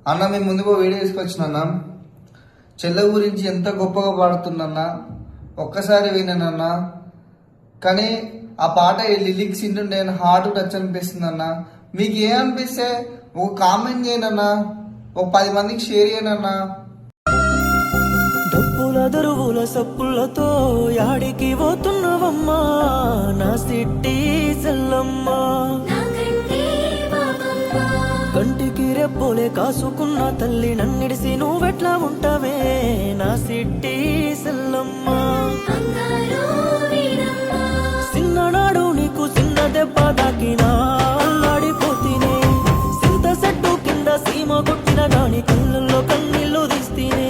అన్న మీ ముందుకు వీడియో తీసుకొచ్చినన్నా చెల్ల గురించి ఎంత గొప్పగా పాడుతున్నా ఒక్కసారి వినన్నా. కానీ ఆ పాట లిరిక్స్ ఇంటుంటే హార్ట్ టచ్ అనిపిస్తుంది అన్న. మీకు ఏమనిపిస్తే ఒక కామెంట్ చేయనన్నా, ఒక 10 మందికి షేర్ చేయనన్నా. డప్పుల దరువుల సప్పులతో యాడికి పోతున్నవమ్మా నా సిట్టి సెల్లమ్మా, కంటికి రెప్పోలే కాసుకున్న తల్లి నన్నిడిసి నువ్వెట్లా ఉంటావే నా సిట్టి సెల్లమ్మా. చిన్ననాడు నీకు చిన్న దెబ్బ తాకినా అల్లాడిపోతీనే, సింత సెట్టు కింద సీమ కొట్టిన గాని కళ్ళల్లో కన్నీళ్లు తీస్తీనే.